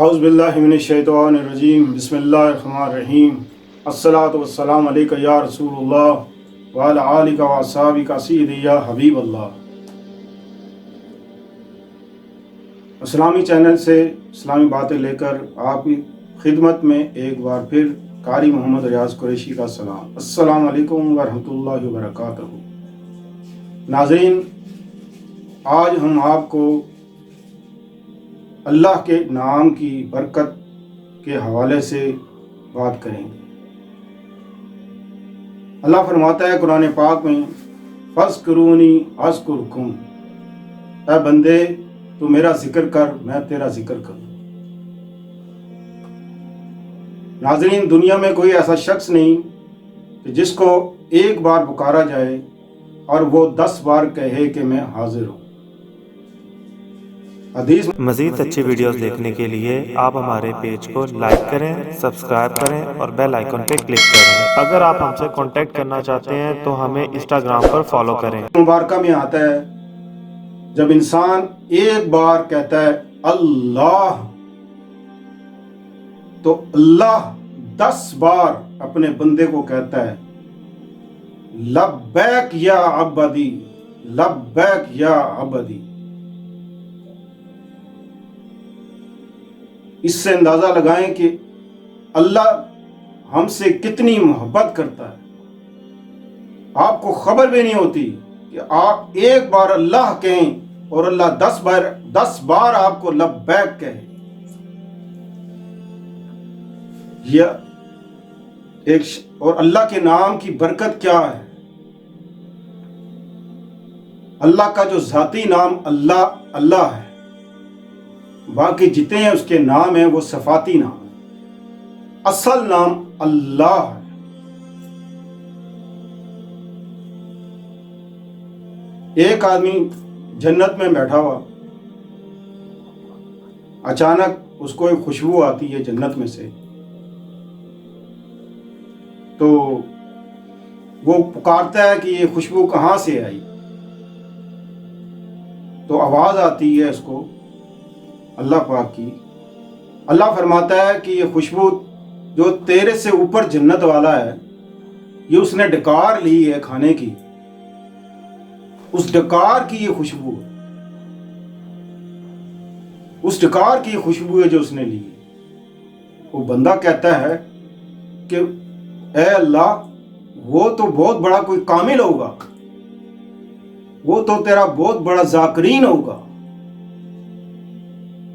اعوذ باللہ من الشیطان الرجیم بسم اللہ الرحمن الرحیم الصلاۃ والسلام علیک یا رسول اللہ وعلی آلک و اصحابک سیدی یا حبیب اللہ۔ اسلامی چینل سے اسلامی باتیں لے کر آپ کی خدمت میں ایک بار پھر قاری محمد ریاض قریشی کا سلام۔ السلام علیکم ورحمۃ اللہ وبرکاتہ۔ ناظرین، آج ہم آپ کو اللہ کے نام کی برکت کے حوالے سے بات کریں گے۔ اللہ فرماتا ہے قرآن پاک میں، فَاذْكُرُونِي أَذْكُرْكُمْ، اے بندے تو میرا ذکر کر، میں تیرا ذکر کروں۔ ناظرین، دنیا میں کوئی ایسا شخص نہیں کہ جس کو ایک بار پکارا جائے اور وہ 10 بار کہے کہ میں حاضر ہوں۔ مزید اچھی ویڈیوز دیکھنے کے لیے آپ ہمارے پیج کو لائک کریں، سبسکرائب کریں اور بیل آئیکن پہ کلک کریں۔ اگر آپ ہم سے کانٹیکٹ کرنا چاہتے ہیں تو ہمیں انسٹاگرام پر فالو کریں۔ مبارکہ میں آتا ہے جب انسان ایک بار کہتا ہے اللہ، تو اللہ 10 بار اپنے بندے کو کہتا ہے لبیک یا عبدی، لبیک یا عبدی۔ اس سے اندازہ لگائیں کہ اللہ ہم سے کتنی محبت کرتا ہے۔ آپ کو خبر بھی نہیں ہوتی کہ آپ ایک بار اللہ کہیں اور اللہ 10 بار آپ کو لبیک کہے۔ اور اللہ کے نام کی برکت کیا ہے؟ اللہ کا جو ذاتی نام اللہ ہے، باقی جتنے ہیں اس کے نام ہیں وہ صفاتی نام ہیں، اصل نام اللہ ہے۔ ایک آدمی جنت میں بیٹھا ہوا، اچانک اس کو ایک خوشبو آتی ہے جنت میں سے، تو وہ پکارتا ہے کہ یہ خوشبو کہاں سے آئی؟ تو آواز آتی ہے اس کو اللہ پاک کی۔ اللہ فرماتا ہے کہ یہ خوشبو جو تیرے سے اوپر جنت والا ہے، یہ اس نے ڈکار لی ہے کھانے کی، اس ڈکار کی یہ خوشبو ہے، اس ڈکار کی یہ خوشبو ہے جو اس نے لی ہے۔ وہ بندہ کہتا ہے کہ اے اللہ، وہ تو بہت بڑا کوئی کامل ہوگا، وہ تو تیرا بہت بڑا ذاکرین ہوگا۔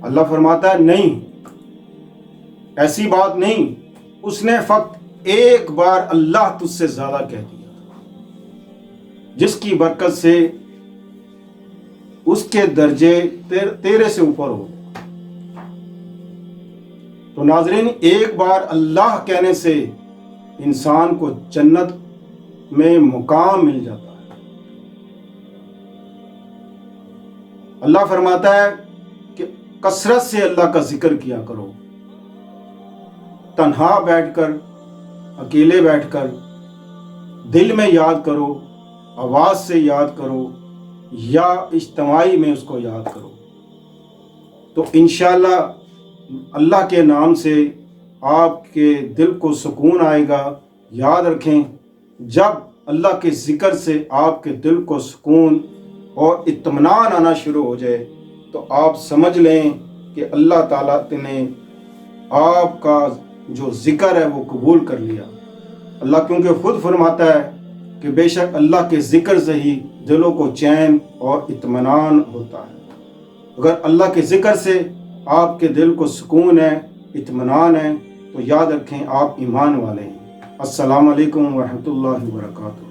اللہ فرماتا ہے نہیں، ایسی بات نہیں، اس نے فقط ایک بار اللہ تجھ سے زیادہ کہہ دیا، جس کی برکت سے اس کے درجے تیرے سے اوپر ہو۔ تو ناظرین، ایک بار اللہ کہنے سے انسان کو جنت میں مقام مل جاتا ہے۔ اللہ فرماتا ہے کہ کثرت سے اللہ کا ذکر کیا کرو، تنہا بیٹھ کر، اکیلے بیٹھ کر، دل میں یاد کرو، آواز سے یاد کرو، یا اجتماعی میں اس کو یاد کرو، تو انشاءاللہ اللہ کے نام سے آپ کے دل کو سکون آئے گا۔ یاد رکھیں، جب اللہ کے ذکر سے آپ کے دل کو سکون اور اطمینان آنا شروع ہو جائے تو آپ سمجھ لیں کہ اللہ تعالیٰ نے آپ کا جو ذکر ہے وہ قبول کر لیا۔ اللہ کیونکہ خود فرماتا ہے کہ بے شک اللہ کے ذکر سے ہی دلوں کو چین اور اطمینان ہوتا ہے۔ اگر اللہ کے ذکر سے آپ کے دل کو سکون ہے، اطمینان ہے، تو یاد رکھیں آپ ایمان والے ہیں۔ السلام علیکم ورحمۃ اللہ وبرکاتہ۔